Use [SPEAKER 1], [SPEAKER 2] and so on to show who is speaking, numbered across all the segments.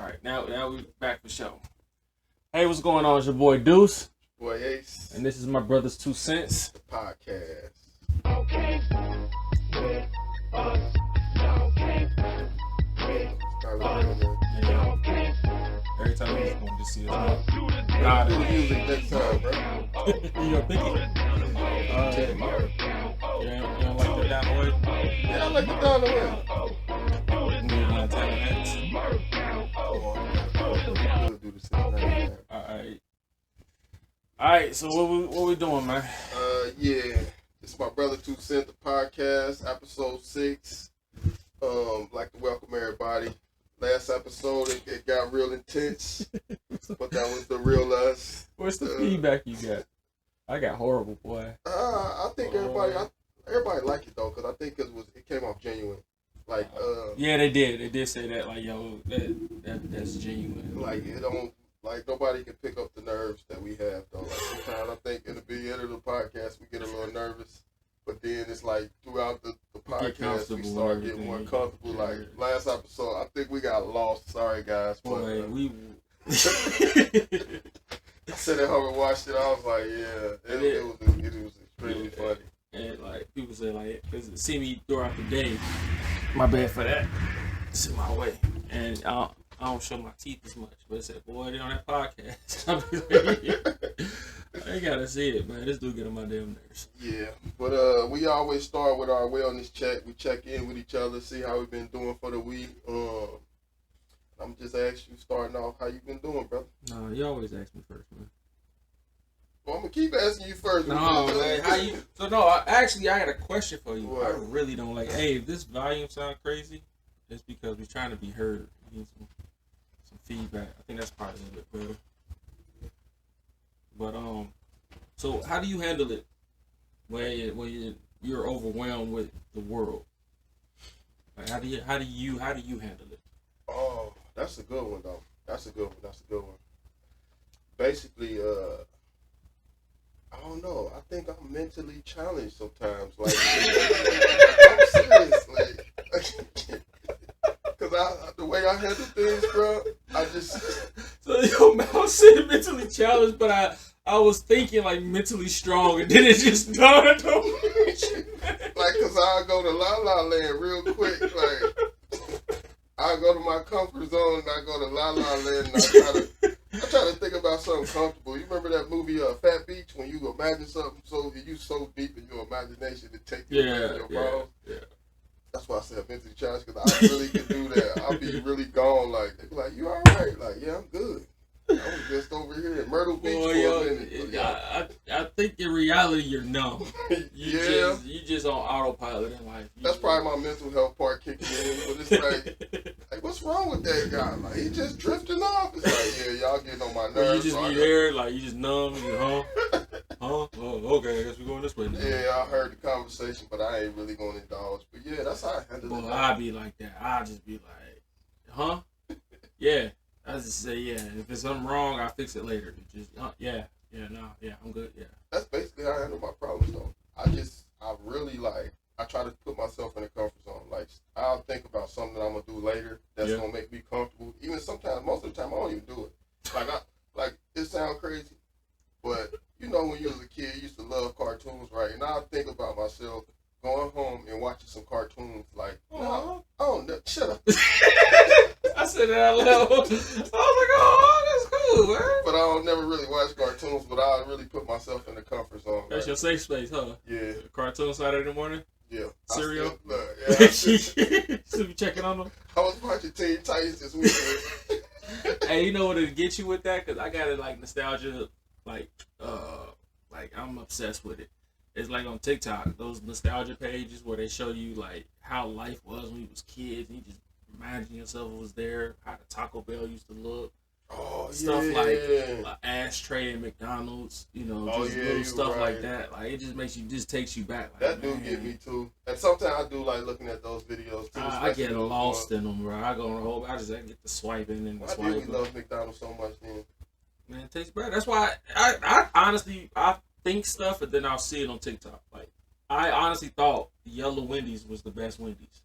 [SPEAKER 1] All right, now we back for show. Hey, what's going on? It's your boy Deuce.
[SPEAKER 2] Boy Ace.
[SPEAKER 1] And this is my brother's 2 cents.
[SPEAKER 2] The podcast.
[SPEAKER 3] Okay. With us. Okay. With us. Okay.
[SPEAKER 1] Every time he's going to see us.
[SPEAKER 2] Nah, do music next time, bro.
[SPEAKER 1] You gonna pick it? You don't like the down the way?
[SPEAKER 2] Yeah, I like the down the way. We'll do the same thing.
[SPEAKER 1] Alright, so what we doing, man?
[SPEAKER 2] Yeah. It's my brother 2 Cent, the podcast, episode 6. Like to welcome everybody. Last episode, it got real intense, but that was the real us.
[SPEAKER 1] What's the feedback you got? I got horrible, boy.
[SPEAKER 2] I think everybody liked it though, because I think it came off genuine. Like,
[SPEAKER 1] yeah, they did say that. Like, yo, that's genuine.
[SPEAKER 2] Like, it don't, like, nobody can pick up the nerves that we have though. Like, sometimes I think in the beginning of the podcast we get a little nervous, but then it's like throughout the podcast we start getting more comfortable. Like last episode, I think we got lost. Sorry guys, but I sat at home and watched it. I was like, yeah, it was extremely funny.
[SPEAKER 1] And like people say, like, see me throughout the day. My bad for that. It's in my way, and I don't show my teeth as much. But it said, boy, they on that podcast. I gotta see it, man. This dude get on my damn nerves.
[SPEAKER 2] Yeah, but we always start with our wellness check. We check in with each other, see how we've been doing for the week. I'm just asking you, starting off, how you been doing, brother?
[SPEAKER 1] No, you always ask me first, man.
[SPEAKER 2] Well, I'm gonna keep asking you first.
[SPEAKER 1] No, man, how you? So no, I got a question for you.
[SPEAKER 2] What?
[SPEAKER 1] I really don't like. Hey, if this volume sound crazy, it's because we're trying to be heard. We need some feedback. I think that's part of it, bro. But so how do you handle it when you're overwhelmed with the world? Like, how do you handle it?
[SPEAKER 2] Oh, that's a good one though. That's a good one. Basically, I don't know. I think I'm mentally challenged sometimes. Like, I'm serious. Like, because the way I handle things, bro, I just.
[SPEAKER 1] So your mouth said mentally challenged, but I was thinking like mentally strong, and then it just dawned on me.
[SPEAKER 2] Like, cause I go to La La Land real quick. Like, I go to my comfort zone and I go to La La Land and I try to think about something comfortable. You remember that movie Fat Beach, when you imagine something so deep in your imagination to take you in your balls?
[SPEAKER 1] Yeah.
[SPEAKER 2] That's why I said mentally challenged, because I really can do that. I'll be really gone. Like, they be like, you all right? Like, yeah, I'm good. I was just over here in Myrtle Beach for a minute.
[SPEAKER 1] I think in reality you're numb.
[SPEAKER 2] You
[SPEAKER 1] just on autopilot in life.
[SPEAKER 2] That's probably my mental health part kicking in. But it's like, what's wrong with that guy? Like, he just drifting off. It's like, yeah, y'all getting on my nerves.
[SPEAKER 1] You just be there, like, you just numb. You huh? Oh, okay, I guess we're going this way now.
[SPEAKER 2] Yeah, I heard the conversation, but I ain't really going to indulge. But yeah, that's how I handle it.
[SPEAKER 1] Well, I be like that. I just be like, huh? Yeah. I just say, yeah. If there's something wrong, I'll fix it later. Just, I'm good. Yeah.
[SPEAKER 2] That's basically how I handle my problems, though. I really I try to put myself in a comfort zone. Like, I'll think about something that I'm gonna do later that's gonna make me comfortable. Even sometimes, most of the time, I don't even do it. Like it sounds crazy, but you know, when you was a kid, you used to love cartoons, right? And I think about myself going home and watching some cartoons. Like, no, shut up.
[SPEAKER 1] I said that out loud. I was like, oh, that's cool, man.
[SPEAKER 2] But I don't never really watch cartoons, but I really put myself in the comfort zone.
[SPEAKER 1] That's your safe space, huh?
[SPEAKER 2] Yeah.
[SPEAKER 1] Cartoon Saturday morning?
[SPEAKER 2] Yeah.
[SPEAKER 1] Cereal?
[SPEAKER 2] Yeah.
[SPEAKER 1] Should be checking on them.
[SPEAKER 2] I was watching Teen Titans this weekend.
[SPEAKER 1] Hey, you know what it'll get you with that? Because I got it like nostalgia, like I'm obsessed with it. It's like on TikTok, those nostalgia pages where they show you like how life was when you was kids, and you just imagine yourself was there, how the Taco Bell used to look.
[SPEAKER 2] Oh,
[SPEAKER 1] stuff like ashtray and McDonald's, you know, just little stuff like that. Like, it just takes you back. Like,
[SPEAKER 2] that do get me too. And sometimes I do like looking at those videos too.
[SPEAKER 1] I get lost in them, bro. I go on the whole. I get the swiping and the swiping.
[SPEAKER 2] Why do we love McDonald's so much, then?
[SPEAKER 1] Man, it tastes better. That's why I honestly think stuff and then I'll see it on TikTok. Like, I honestly thought Yellow Wendy's was the best Wendy's.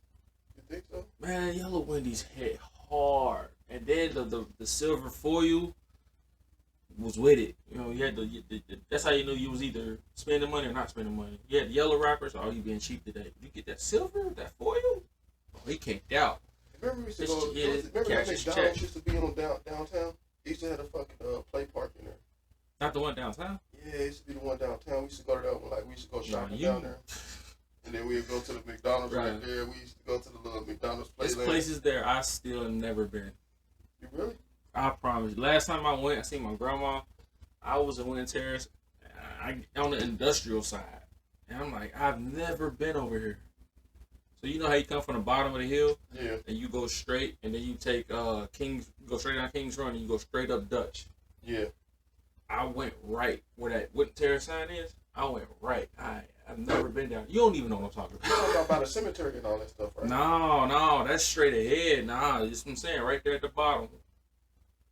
[SPEAKER 2] You think so?
[SPEAKER 1] Man, Yellow Wendy's hit hard. And then the silver foil was with it. You know, you had that's how you knew you was either spending money or not spending money. You had the yellow wrappers, oh, you being cheap today. You get that silver, that foil, oh, he caked out.
[SPEAKER 2] Remember we used to
[SPEAKER 1] It's-
[SPEAKER 2] go.
[SPEAKER 1] yeah,
[SPEAKER 2] Remember that
[SPEAKER 1] cash is
[SPEAKER 2] McDonald's
[SPEAKER 1] check.
[SPEAKER 2] used to be on downtown. It used to have a fucking play park in there.
[SPEAKER 1] Not the one downtown.
[SPEAKER 2] Yeah, it used to be the one downtown. We used to go to that one. Like we used to go shopping
[SPEAKER 1] you-
[SPEAKER 2] down there, and then we'd go to the McDonald's right
[SPEAKER 1] Right.
[SPEAKER 2] there. We used to go to the little McDonald's
[SPEAKER 1] There's
[SPEAKER 2] place.
[SPEAKER 1] places there I still have never been.
[SPEAKER 2] You really?
[SPEAKER 1] I promise. Last time I went, I seen my grandma. I was in Winter Terrace, on the industrial side, and I'm like, I've never been over here. So you know how you come from the bottom of the hill,
[SPEAKER 2] Yeah.
[SPEAKER 1] and you go straight, and then you take Kings, go straight down Kings Run, and you go straight up Dutch.
[SPEAKER 2] Yeah.
[SPEAKER 1] I went right where that Winter Terrace sign is. I went right. I've never been down. You don't even know what I'm talking
[SPEAKER 2] You talking
[SPEAKER 1] about.
[SPEAKER 2] about the cemetery and all that stuff, right?
[SPEAKER 1] No, that's straight ahead. Nah, that's what I'm saying. Right there at the bottom.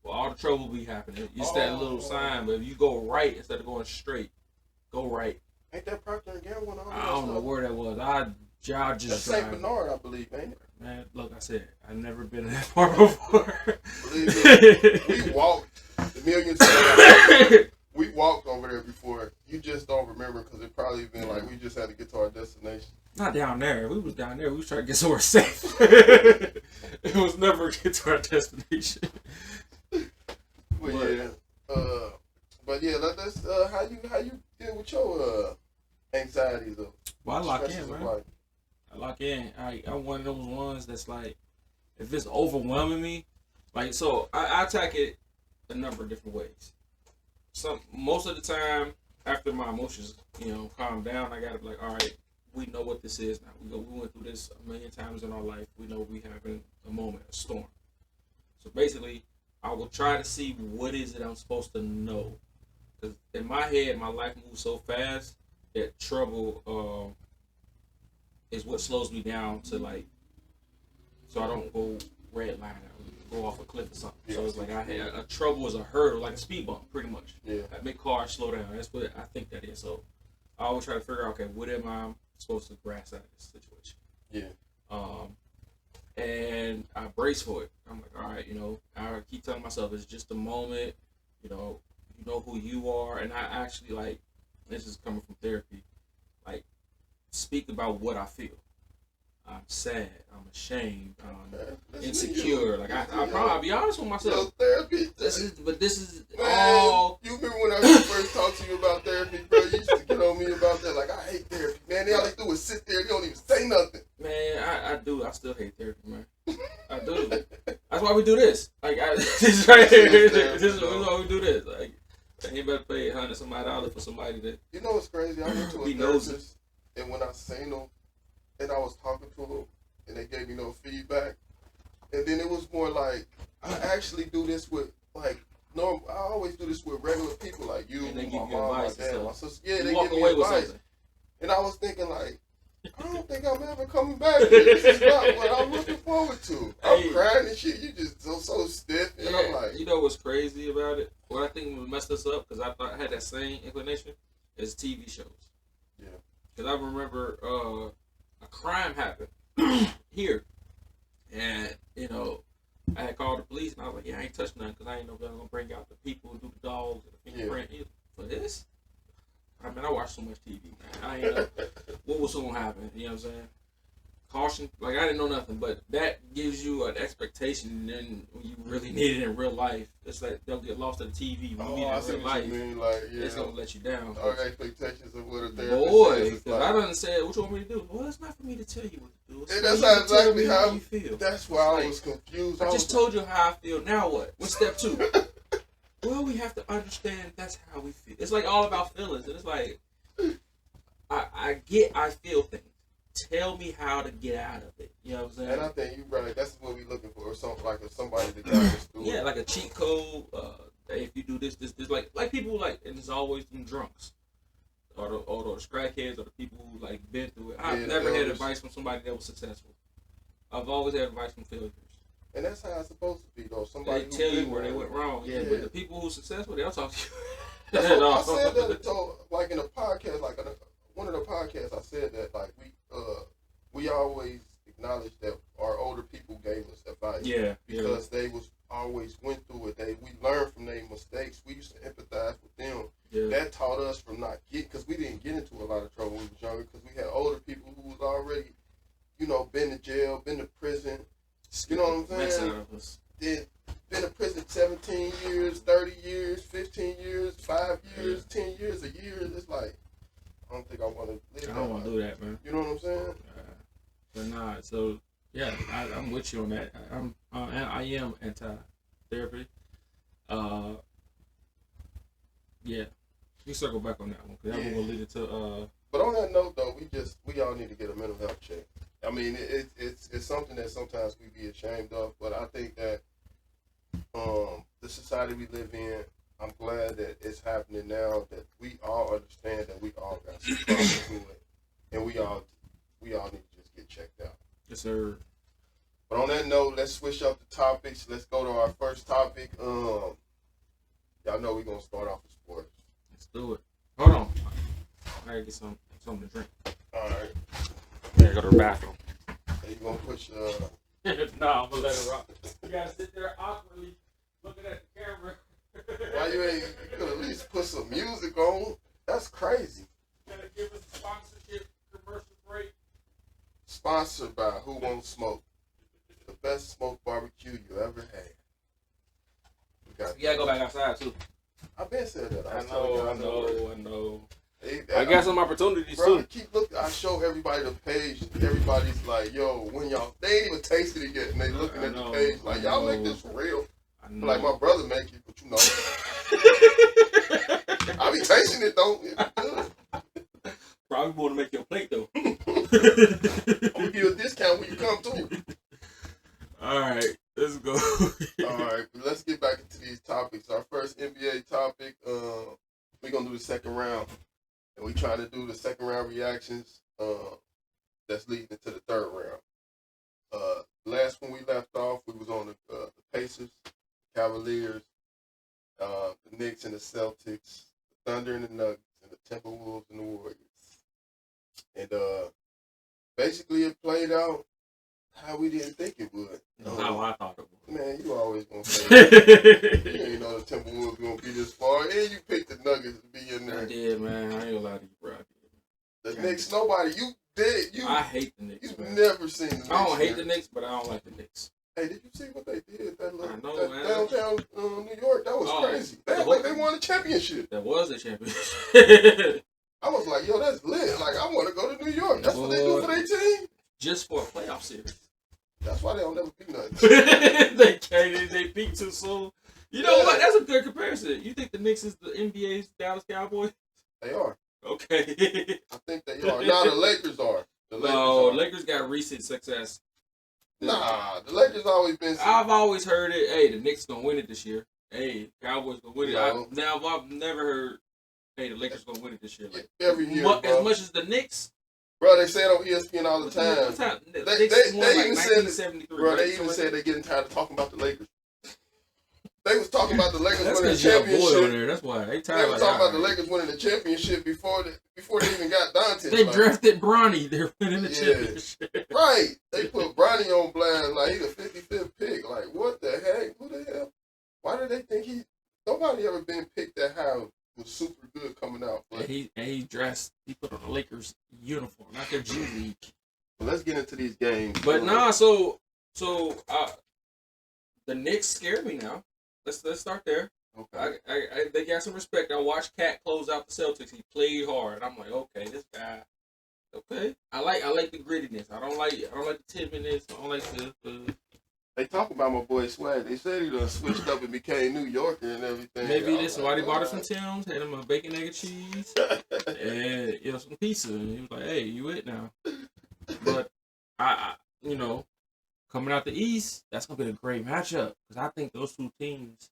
[SPEAKER 1] Well, all the trouble be happening. It's that little sign, but if you go right instead of going straight, go right.
[SPEAKER 2] Ain't that Procter and Gamble?
[SPEAKER 1] I don't know where that was. I
[SPEAKER 2] That's
[SPEAKER 1] just
[SPEAKER 2] Saint
[SPEAKER 1] drive.
[SPEAKER 2] Bernard, I believe, ain't it?
[SPEAKER 1] Man, look, I said I've never been in that far before.
[SPEAKER 2] Believe me, we walked the millions. Of we walked over there before. You just don't remember because it probably been like we just had to get to our destination.
[SPEAKER 1] Not down there. We was down there. We was trying to get somewhere safe. It was never get to our destination.
[SPEAKER 2] But yeah, let's how you deal with your anxieties or
[SPEAKER 1] Well, I lock
[SPEAKER 2] stresses
[SPEAKER 1] in,
[SPEAKER 2] of
[SPEAKER 1] man.
[SPEAKER 2] life?
[SPEAKER 1] I lock in. I'm one of those ones that's like, if it's overwhelming me, like, so I attack it a number of different ways. Most of the time, after my emotions, calm down, I gotta be like, all right, we know what this is now. We went through this a million times in our life. We know we having a moment, a storm. So basically, I will try to see what is it I'm supposed to know. Because in my head, my life moves so fast that trouble is what slows me down to like, so I don't go red line or go off a cliff or something.
[SPEAKER 2] Yeah.
[SPEAKER 1] So it's like a trouble is a hurdle, like a speed bump, pretty much.
[SPEAKER 2] Yeah.
[SPEAKER 1] I make cars slow down. That's what I think that is. So I always try to figure out, okay, what am I supposed to grasp out of this situation?
[SPEAKER 2] Yeah.
[SPEAKER 1] And I brace for it. I'm like, all right, I keep telling myself it's just a moment. You know who you are, and I actually like. This is coming from therapy. Like, speak about what I feel. I'm sad. I'm ashamed. I'm insecure. Like I'll be honest with myself.
[SPEAKER 2] Therapy.
[SPEAKER 1] This is
[SPEAKER 2] Man,
[SPEAKER 1] all.
[SPEAKER 2] you remember when I first talked to you about therapy, bro? You used to get on me about that. Like, I hate therapy, man. All they do is sit there. They don't even say nothing.
[SPEAKER 1] Man, I do. I still hate therapy, man. I do. That's why we do this. Like, this is right here. This is why we do this. Like, you better pay $100 somebody for somebody that.
[SPEAKER 2] You know what's crazy? I went to a
[SPEAKER 1] He knows
[SPEAKER 2] therapist, and when I seen them, and I was talking to them, and they gave me no feedback, and then it was more like, I actually do this with, like, normal. I always do this with regular people like you,
[SPEAKER 1] And they
[SPEAKER 2] my
[SPEAKER 1] give you
[SPEAKER 2] mom, my
[SPEAKER 1] advice and
[SPEAKER 2] dad,
[SPEAKER 1] stuff.
[SPEAKER 2] my sister. Yeah,
[SPEAKER 1] You
[SPEAKER 2] they
[SPEAKER 1] walk
[SPEAKER 2] give me
[SPEAKER 1] away with
[SPEAKER 2] advice.
[SPEAKER 1] something.
[SPEAKER 2] And I was thinking, like, I don't think I'm ever coming back. This is not what I'm looking forward to. I'm
[SPEAKER 1] Hey.
[SPEAKER 2] crying and shit. You just so stiff. And I'm like,
[SPEAKER 1] You know what's crazy about it? What I think messed us up, because I thought I had that same inclination, is TV shows.
[SPEAKER 2] Yeah.
[SPEAKER 1] Because I remember a crime happened here, and I had called the police, and I was like, "Yeah, I ain't touched nothing, because I ain't know if they were gonna bring out the people who do the dogs and the fingerprint for this." I mean, I watch so much TV, man. I ain't know what was gonna happen. You know what I'm saying? Caution, like, I didn't know nothing, but that gives you an expectation. And then when you really need it in real life, it's like they'll get lost at the TV. When you need
[SPEAKER 2] I
[SPEAKER 1] it
[SPEAKER 2] see
[SPEAKER 1] in real
[SPEAKER 2] what
[SPEAKER 1] life,
[SPEAKER 2] you mean. Like, yeah.
[SPEAKER 1] it's gonna let you down.
[SPEAKER 2] Our expectations of what a therapist
[SPEAKER 1] Boy,
[SPEAKER 2] is.
[SPEAKER 1] because I done said, what you want me to do? Well, it's not for me to tell you what to do. It's
[SPEAKER 2] And
[SPEAKER 1] for
[SPEAKER 2] that's
[SPEAKER 1] you
[SPEAKER 2] how
[SPEAKER 1] to tell
[SPEAKER 2] exactly
[SPEAKER 1] me
[SPEAKER 2] how
[SPEAKER 1] you feel.
[SPEAKER 2] That's why I
[SPEAKER 1] Like,
[SPEAKER 2] was confused.
[SPEAKER 1] I just told you how I feel. Now what? What's step 2? Well, we have to understand that's how we feel. It's like all about feelings. And it's like, I feel things. Tell me how to get out of it. You know what I'm saying?
[SPEAKER 2] And I think you right. That's what we looking for. Something like somebody to guide us through.
[SPEAKER 1] Yeah, like a cheat code. Hey, if you do this, like people like, and it's always them drunks, or the crackheads, or the people who like been through it. I've
[SPEAKER 2] Yeah,
[SPEAKER 1] never had
[SPEAKER 2] elders.
[SPEAKER 1] advice from somebody that was successful. I've always had advice from failures.
[SPEAKER 2] And that's how it's supposed to be, though. Somebody
[SPEAKER 1] They
[SPEAKER 2] who
[SPEAKER 1] tell you
[SPEAKER 2] been
[SPEAKER 1] where they
[SPEAKER 2] there.
[SPEAKER 1] went wrong. Yeah,
[SPEAKER 2] Yeah.
[SPEAKER 1] but the people who successful, they'll talk to you.
[SPEAKER 2] That's what I said that like in a podcast, like one of the podcasts, I said that like we always acknowledge that our older people gave us advice.
[SPEAKER 1] Yeah,
[SPEAKER 2] Because they was always
[SPEAKER 1] out of us.
[SPEAKER 2] Then been in prison 17 years, 30 years, 15 years, 5 years, 10 years, a year. It's like, I don't think I want to live
[SPEAKER 1] I don't want to do that, man.
[SPEAKER 2] You know what I'm saying?
[SPEAKER 1] But nah, so yeah, I'm with you on that. I am anti-therapy. Yeah, you circle back on that one because that one will lead it to.
[SPEAKER 2] But on that note, though, we all need to get a mental health check. I mean, it's something that sometimes we be ashamed of, but I think that the society we live in, I'm glad that it's happening now. That we all understand that we all got some problems to it, and we all need to just get checked out.
[SPEAKER 1] Yes, sir.
[SPEAKER 2] But on that note, let's switch up the topics. Let's go to our first topic. Y'all know we're gonna start off with sports.
[SPEAKER 1] Let's do it. Hold on. I gotta get something to drink.
[SPEAKER 2] All right.
[SPEAKER 1] I gotta go to the bathroom.
[SPEAKER 2] Are you gonna push?
[SPEAKER 1] Nah, I'm gonna let it rock. You gotta sit there awkwardly looking at the camera.
[SPEAKER 2] Why you ain't? You could at least put some music on. That's crazy.
[SPEAKER 1] Gotta give us a sponsorship commercial break.
[SPEAKER 2] Sponsored by Who Won't Smoke, the best smoked barbecue you ever had.
[SPEAKER 1] You gotta go back outside too.
[SPEAKER 2] I've been said that.
[SPEAKER 1] I know.
[SPEAKER 2] Hey,
[SPEAKER 1] I got some opportunities
[SPEAKER 2] bro,
[SPEAKER 1] too.
[SPEAKER 2] keep looking. I show everybody the page. Everybody's like, "Yo, when y'all they ain't even tasted it yet," and they looking at the page like, "Y'all make this for real." Like my brother make it, but you know, I be tasting it though. It's good.
[SPEAKER 1] Probably want to make your plate though.
[SPEAKER 2] I'm gonna give you a discount when you come too.
[SPEAKER 1] All right, let's go.
[SPEAKER 2] All right, but let's get back into these topics. Our first NBA topic, we're gonna do the second round, and we trying to do the second round reactions. That's leading into the third round. Last when we left off, we was on the Pacers, the Cavaliers, the Knicks and the Celtics, the Thunder and the Nuggets, and the Timberwolves and the Warriors. And basically, it played out how we didn't think it would.
[SPEAKER 1] How I thought it would.
[SPEAKER 2] Man, you always gonna say that. You ain't know the Timberwolves gonna be this far, and you picked the Nuggets to be in there.
[SPEAKER 1] I did, man. I ain't gonna lie to you, bro.
[SPEAKER 2] The Knicks, nobody. You did.
[SPEAKER 1] I hate the Knicks.
[SPEAKER 2] You've
[SPEAKER 1] Man.
[SPEAKER 2] never seen the Knicks.
[SPEAKER 1] I don't hate the Knicks, but I don't like the Knicks.
[SPEAKER 2] Hey, did you see what they did? That little,
[SPEAKER 1] I know,
[SPEAKER 2] that
[SPEAKER 1] man.
[SPEAKER 2] downtown New York, that was crazy. They act like they won a championship.
[SPEAKER 1] That was a championship.
[SPEAKER 2] I was like, yo, that's lit. Like, I want to go to New York. That's what they do for their team.
[SPEAKER 1] Just for a playoff series.
[SPEAKER 2] That's why they don't never beat nothing.
[SPEAKER 1] They peaked too soon. You know what? That's a good comparison. You think the Knicks is the NBA's Dallas Cowboys?
[SPEAKER 2] They are.
[SPEAKER 1] Okay.
[SPEAKER 2] I think they are. Now the Lakers are.
[SPEAKER 1] Lakers got recent success.
[SPEAKER 2] Nah, the Lakers always been.
[SPEAKER 1] I've always heard it. Hey, the Knicks gonna win it this year. Hey, Cowboys gonna win it.
[SPEAKER 2] No.
[SPEAKER 1] I've never heard. Hey, the Lakers gonna win it this year. Like,
[SPEAKER 2] every year, bro.
[SPEAKER 1] As much as the Knicks.
[SPEAKER 2] Bro, they say it on ESPN all the time. They even said, bro, they even said they're getting tired of talking about the Lakers. They was talking about the Lakers winning the championship.
[SPEAKER 1] There. That's why they
[SPEAKER 2] was talking about the Lakers winning the championship before they even got Dante.
[SPEAKER 1] They drafted Bronny. They're winning the championship.
[SPEAKER 2] Right. They put Bronny on blast like he's a 55th pick. Like, what the heck? Who the hell? Why did they think nobody ever been picked that high was super good coming out. But
[SPEAKER 1] he put on the Lakers uniform, not their G League.
[SPEAKER 2] Well, let's get into these games.
[SPEAKER 1] But the Knicks scare me now. Let's start there.
[SPEAKER 2] Okay.
[SPEAKER 1] They got some respect. I watched Cat close out the Celtics. He played hard. I'm like, okay, this guy. Okay, I like the grittiness. I don't like the timidness. I don't like the.
[SPEAKER 2] They talk about my boy Swag. They said he done switched up and became New Yorker and everything.
[SPEAKER 1] Maybe this somebody bought him some Tim's, had him a bacon, egg, and cheese, and some pizza. And he was like, "Hey, you it now?" But I coming out the East, that's gonna be a great matchup because I think those two teams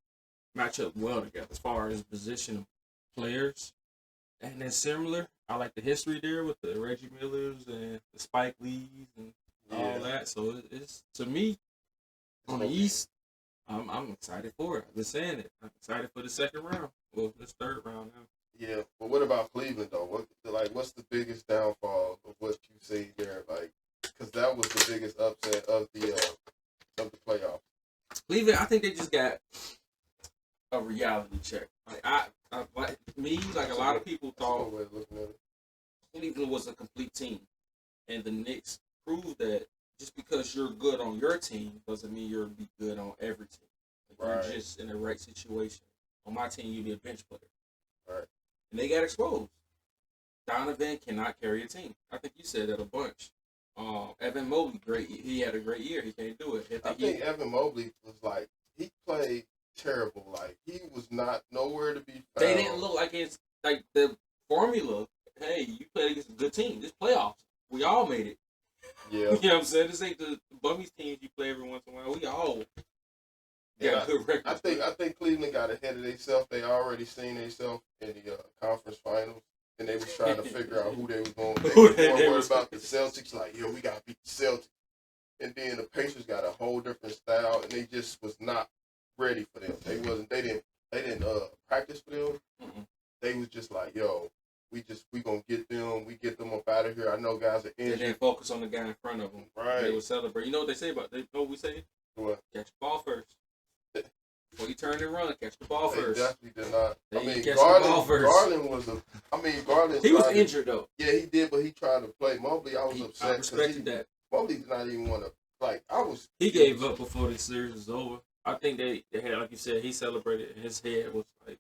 [SPEAKER 1] match up well together as far as position of players, and then similar. I like the history there with the Reggie Millers and the Spike Lees and all that. So it's to me. On the East, I'm excited for it. I've been saying it. I'm excited for the second round. Well, this third round now.
[SPEAKER 2] Yeah, but what about Cleveland though? What's the biggest downfall of what you see there? Like, because that was the biggest upset of the playoffs.
[SPEAKER 1] Cleveland, I think they just got a reality check. Like like a lot of people thought Cleveland was a complete team, and the Knicks proved that just because you're good on your team doesn't mean you'll be good on every team. Like,
[SPEAKER 2] Right.
[SPEAKER 1] you're just in the right situation. On my team, you be a bench player.
[SPEAKER 2] Right.
[SPEAKER 1] And they got exposed. Donovan cannot carry a team. I think you said that a bunch. Evan Mobley, great. He had a great year. He can't do it.
[SPEAKER 2] I think Evan Mobley was like, he played terrible. Like, he was not nowhere to be found.
[SPEAKER 1] They didn't look like it's like the formula. Hey, you played against a good team. This playoffs. We all made it.
[SPEAKER 2] Yeah.
[SPEAKER 1] You know what I'm saying? This ain't the bummies teams you play every once in a while. We all got good records.
[SPEAKER 2] I think Cleveland got ahead of themselves. They already seen themselves in the conference finals, and they was trying to figure out who they was going. They were more worried about the Celtics. Like, yo, we gotta beat the Celtics. And then the Pacers got a whole different style, and they just was not ready for them. They didn't practice for them.
[SPEAKER 1] Mm-mm.
[SPEAKER 2] They was just like, yo, we gonna get them. We get them up out of here. I know guys are
[SPEAKER 1] They
[SPEAKER 2] injured.
[SPEAKER 1] didn't focus on the guy in front of them.
[SPEAKER 2] Right.
[SPEAKER 1] They would celebrate. You know what they say about? They know what we say?
[SPEAKER 2] What?
[SPEAKER 1] Catch the ball first. Before you turn and run, catch the ball
[SPEAKER 2] They
[SPEAKER 1] first.
[SPEAKER 2] definitely did not.
[SPEAKER 1] They
[SPEAKER 2] I mean,
[SPEAKER 1] catch the ball first.
[SPEAKER 2] Garland was a. I mean, Garland.
[SPEAKER 1] He was
[SPEAKER 2] tried to-
[SPEAKER 1] injured though.
[SPEAKER 2] Yeah, he did, but he tried to play. Mobley, I was upset.
[SPEAKER 1] I
[SPEAKER 2] 'cause
[SPEAKER 1] respected that.
[SPEAKER 2] Mobley did not even want to. Like, I was.
[SPEAKER 1] He gave up before the series was over. I think they had, like you said, he celebrated. And his head was like,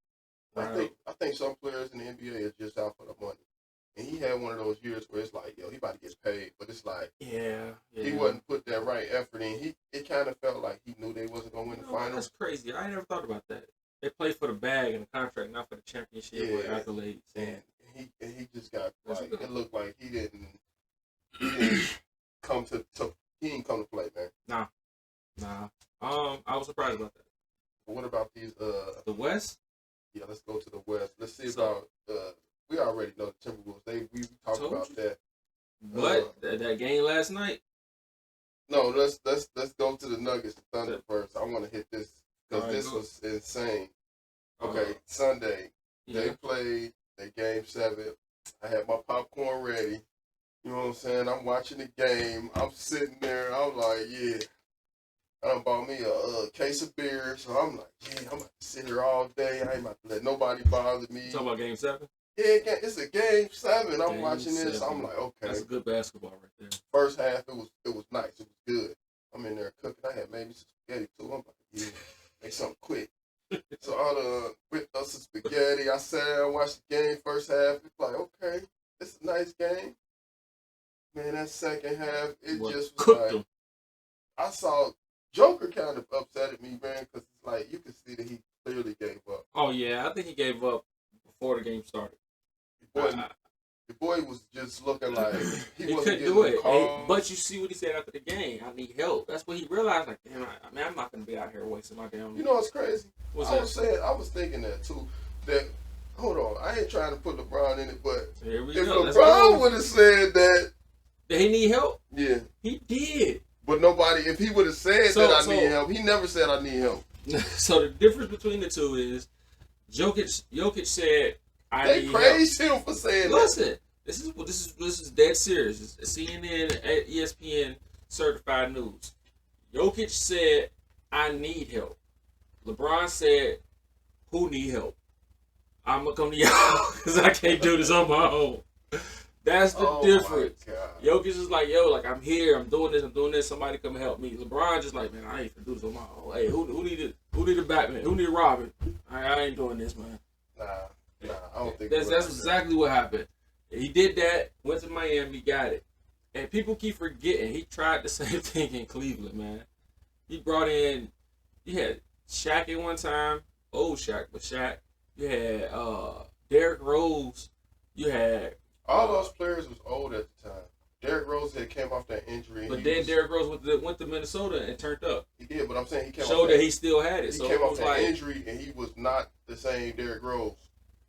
[SPEAKER 2] I think some players in the NBA are just out for the money, and he had one of those years where it's like, yo, he about to get paid, but it's like
[SPEAKER 1] yeah.
[SPEAKER 2] he wasn't put that right effort in. It kind of felt like he knew they wasn't gonna win the finals.
[SPEAKER 1] That's crazy. I ain't never thought about that. They play for the bag and the contract, not for the championship or
[SPEAKER 2] Yeah.
[SPEAKER 1] accolades.
[SPEAKER 2] And he just got
[SPEAKER 1] That's
[SPEAKER 2] like
[SPEAKER 1] good.
[SPEAKER 2] it looked like he didn't come to he didn't come to play, man.
[SPEAKER 1] Nah. I was surprised about that.
[SPEAKER 2] But what about these?
[SPEAKER 1] The West.
[SPEAKER 2] Yeah, let's go to the West. Let's see
[SPEAKER 1] So-
[SPEAKER 2] about. We already know the Timberwolves. We talked
[SPEAKER 1] Told
[SPEAKER 2] about
[SPEAKER 1] you.
[SPEAKER 2] that.
[SPEAKER 1] But that game last night.
[SPEAKER 2] No, let's go to the Nuggets and Thunder first. I want to hit this because
[SPEAKER 1] All right,
[SPEAKER 2] this
[SPEAKER 1] go.
[SPEAKER 2] was insane. Okay,
[SPEAKER 1] Uh,
[SPEAKER 2] Sunday
[SPEAKER 1] Yeah.
[SPEAKER 2] they played the game 7. I had my popcorn ready. You know what I'm saying? I'm watching the game. I'm sitting there. I'm like, yeah. I done bought me a case of beer, so I'm like, yeah, I'm about to sit here all day. I ain't about to let nobody bother me.
[SPEAKER 1] You talking about game 7?
[SPEAKER 2] Yeah, it's a game 7. I'm
[SPEAKER 1] Game
[SPEAKER 2] watching this.
[SPEAKER 1] 7.
[SPEAKER 2] I'm like, okay.
[SPEAKER 1] That's a good basketball right there.
[SPEAKER 2] First half, it was nice. It was good. I'm in there cooking. I had maybe some spaghetti too. I'm like, yeah, make something quick. So I whipped up some spaghetti. I sat down and watched the game. First half, it's like, okay, it's a nice game. Man, that second half, it
[SPEAKER 1] What
[SPEAKER 2] just was
[SPEAKER 1] cooked
[SPEAKER 2] like,
[SPEAKER 1] them.
[SPEAKER 2] I saw Joker kind of upset at me, man, because it's like, you could see that he clearly gave up.
[SPEAKER 1] Oh yeah, I think he gave up before the game started.
[SPEAKER 2] The boy was just looking like he wasn't
[SPEAKER 1] couldn't
[SPEAKER 2] getting
[SPEAKER 1] do
[SPEAKER 2] the
[SPEAKER 1] it.
[SPEAKER 2] calls.
[SPEAKER 1] But you see what he said after the game. I need help. That's what he realized. Like, damn, I'm not gonna be out here wasting my damn.
[SPEAKER 2] You know what's crazy?
[SPEAKER 1] What's
[SPEAKER 2] I was thinking that too. That hold on, I ain't trying to put LeBron in it, but
[SPEAKER 1] Here we
[SPEAKER 2] if
[SPEAKER 1] go. Let's
[SPEAKER 2] LeBron
[SPEAKER 1] go.
[SPEAKER 2] would have said that,
[SPEAKER 1] Did he need help?
[SPEAKER 2] yeah.
[SPEAKER 1] He did.
[SPEAKER 2] But nobody, if he would have said
[SPEAKER 1] So-
[SPEAKER 2] that I
[SPEAKER 1] so-
[SPEAKER 2] need help, he never said I need help.
[SPEAKER 1] So the difference between the two is, Jokic said, "I
[SPEAKER 2] They
[SPEAKER 1] need help."
[SPEAKER 2] praised him for saying that.
[SPEAKER 1] Listen, this is dead serious. It's CNN, ESPN certified news. Jokic said, "I need help." LeBron said, "Who need help? I'm gonna come to y'all because I can't do this on my own." That's the
[SPEAKER 2] Oh
[SPEAKER 1] difference.
[SPEAKER 2] my God.
[SPEAKER 1] Jokic is like, yo, like I'm here, I'm doing this. Somebody come help me. LeBron just like, man, I ain't gonna do this on my own. Hey, who needed Batman? Who needed Robin? I ain't doing this, man.
[SPEAKER 2] Nah, I don't think
[SPEAKER 1] That's exactly what happened. He did that, went to Miami, got it. And people keep forgetting he tried the same thing in Cleveland, man. He brought in, you had Shaq at one time, old Shaq, but Shaq. You had Derrick Rose. You had,
[SPEAKER 2] all those players was old at the time. Derrick Rose had came off that injury. and
[SPEAKER 1] but
[SPEAKER 2] he
[SPEAKER 1] then
[SPEAKER 2] was-
[SPEAKER 1] Derrick Rose went to Minnesota and turned up.
[SPEAKER 2] he did, but I'm saying he came
[SPEAKER 1] Showed
[SPEAKER 2] off
[SPEAKER 1] that he still had it.
[SPEAKER 2] he
[SPEAKER 1] So
[SPEAKER 2] came
[SPEAKER 1] it
[SPEAKER 2] off
[SPEAKER 1] was
[SPEAKER 2] that
[SPEAKER 1] like,
[SPEAKER 2] injury and he was not the same Derrick Rose.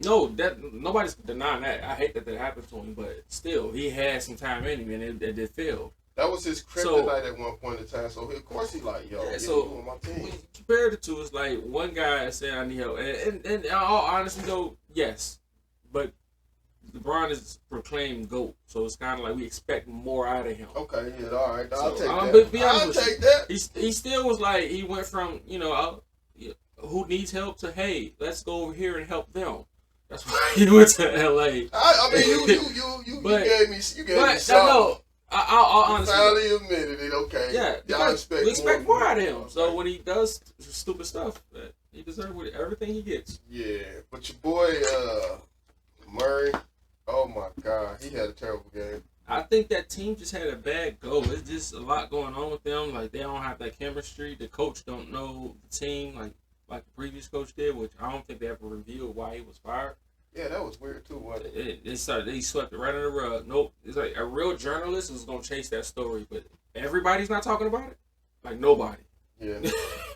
[SPEAKER 1] no, that nobody's denying that. I hate that happened to him, but still, he had some time in him, and it failed.
[SPEAKER 2] That was his
[SPEAKER 1] So-
[SPEAKER 2] kryptonite at one point in time. So of course he like, yo,
[SPEAKER 1] Yeah,
[SPEAKER 2] yeah,
[SPEAKER 1] so-
[SPEAKER 2] you on my
[SPEAKER 1] When
[SPEAKER 2] team.
[SPEAKER 1] you compare the two, it's like one guy saying I need help, and in all honesty, though, yes, but LeBron is proclaimed GOAT, so it's kind of like we expect more out of him.
[SPEAKER 2] Okay, yeah, all right. I'll
[SPEAKER 1] So,
[SPEAKER 2] take
[SPEAKER 1] I'm
[SPEAKER 2] that.
[SPEAKER 1] be honest
[SPEAKER 2] I'll
[SPEAKER 1] with
[SPEAKER 2] take that.
[SPEAKER 1] He still was like he went from who needs help to hey, let's go over here and help them. That's why he went to LA.
[SPEAKER 2] I mean, you
[SPEAKER 1] But-
[SPEAKER 2] gave me
[SPEAKER 1] But
[SPEAKER 2] something.
[SPEAKER 1] I'll honestly.
[SPEAKER 2] Finally admitted it. Okay.
[SPEAKER 1] Yeah,
[SPEAKER 2] Y'all
[SPEAKER 1] we expect more out of him.
[SPEAKER 2] Okay.
[SPEAKER 1] So when he does stupid stuff, he deserves everything he gets.
[SPEAKER 2] Yeah, but your boy Murray, oh my God, he had a terrible game.
[SPEAKER 1] I think that team just had a bad go. It's just a lot going on with them. Like they don't have that chemistry. The coach don't know the team like the previous coach did, which I don't think they ever revealed why he was fired.
[SPEAKER 2] Yeah, that was weird too, wasn't it?
[SPEAKER 1] They swept it right under the rug. Nope. It's like a real journalist was gonna chase that story, but everybody's not talking about it. Like nobody.
[SPEAKER 2] Yeah.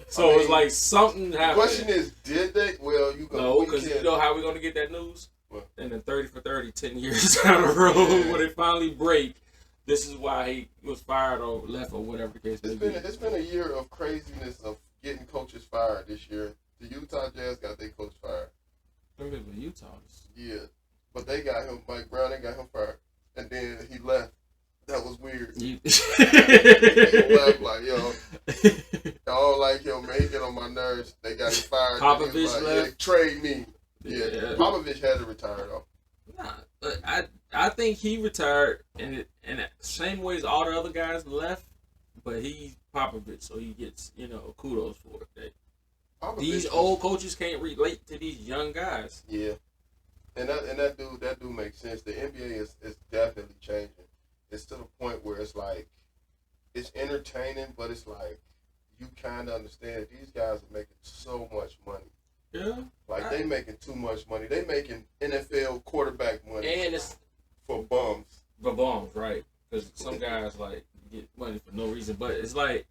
[SPEAKER 1] So it's like something
[SPEAKER 2] The
[SPEAKER 1] happened.
[SPEAKER 2] question is, did they? Well, you go.
[SPEAKER 1] No, because you know how we're gonna get that news?
[SPEAKER 2] What?
[SPEAKER 1] And then 30 for 30, 10 years down the road,
[SPEAKER 2] Yeah.
[SPEAKER 1] when they finally break, this is why he was fired or left or whatever the case may be.
[SPEAKER 2] It's been a year of craziness of getting coaches fired this year. The Utah Jazz got their coach fired.
[SPEAKER 1] Remember Utah?
[SPEAKER 2] Yeah, but they got him. Mike Brown, they got him fired, and then he left. That was weird. He left like, yo, I don't like him, man. He get on my nerves. They got him fired.
[SPEAKER 1] Popovich
[SPEAKER 2] He was like,
[SPEAKER 1] left.
[SPEAKER 2] yeah, trade me. Yeah.
[SPEAKER 1] Yeah.
[SPEAKER 2] Popovich had to retire though.
[SPEAKER 1] Nah, I think he retired in the same way as all the other guys left, but he's Popovich, so he gets kudos for it.
[SPEAKER 2] Popovich
[SPEAKER 1] These old coaches can't relate to these young guys.
[SPEAKER 2] Yeah, and that dude makes sense. The NBA is definitely changing. It's to the point where it's like it's entertaining, but it's like you kind of understand these guys are making so much money.
[SPEAKER 1] Yeah,
[SPEAKER 2] Like they making too much money. They making NFL quarterback money
[SPEAKER 1] and it's
[SPEAKER 2] for bums.
[SPEAKER 1] the bombs, right? Because some guys like get money for no reason, but it's like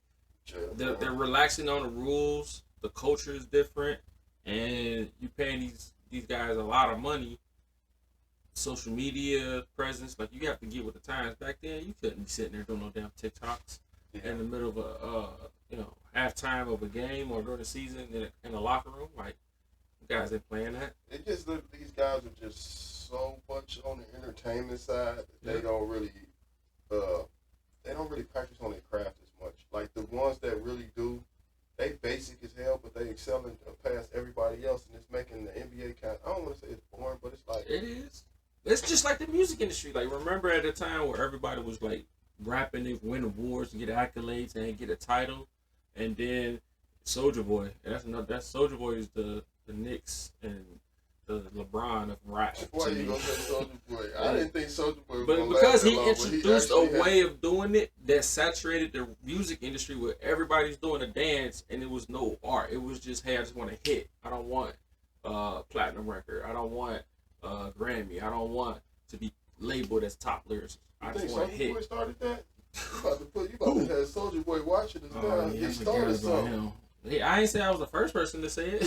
[SPEAKER 1] they're relaxing on the rules. The culture is different, and you paying these guys a lot of money. Social media presence, like you have to get with the times. Back then, you couldn't be sitting there doing no damn TikToks in the middle of a halftime of a game or during the season in the locker room. Like guys ain't playing that.
[SPEAKER 2] It just look, these guys are just so much on the entertainment side that they don't really practice on their craft as much. Like the ones that really do, they basic as hell, but they excelling past everybody else, and it's making the NBA kind. I don't want to say it's boring, but it's like
[SPEAKER 1] it is. It's just like the music industry. Like remember at a time where everybody was like rapping, they win awards and get accolades and get a title, and then Soulja Boy. That's Soulja Boy is the Knicks and the LeBron of rap.
[SPEAKER 2] why you gonna say Soulja Boy? I didn't think Soulja Boy was
[SPEAKER 1] But
[SPEAKER 2] gonna
[SPEAKER 1] because
[SPEAKER 2] last
[SPEAKER 1] he
[SPEAKER 2] that long,
[SPEAKER 1] introduced
[SPEAKER 2] but he
[SPEAKER 1] a way of doing it that saturated the music industry where everybody's doing a dance and it was no art. It was just, hey, I just want a hit. I don't want platinum record. I don't want Grammy. I don't want to be labeled as top lyricist. I just want a
[SPEAKER 2] Soulja
[SPEAKER 1] hit.
[SPEAKER 2] Boy started that? You about to have Soulja Boy watching this now.
[SPEAKER 1] Yeah,
[SPEAKER 2] He started something.
[SPEAKER 1] Hey, I ain't say I was the first person to say it.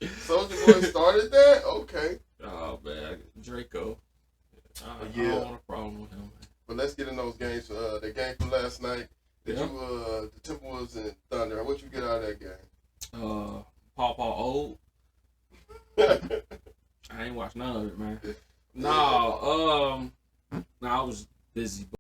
[SPEAKER 2] Soulja Boy started that? Okay.
[SPEAKER 1] Oh man, Draco. I
[SPEAKER 2] Yeah.
[SPEAKER 1] don't want a problem with him.
[SPEAKER 2] But let's get in those games. The game from last night. Did
[SPEAKER 1] Yeah.
[SPEAKER 2] you the Timberwolves and Thunder? What you get out of that game?
[SPEAKER 1] Paw old. I ain't watched none of it, man. No, I was busy.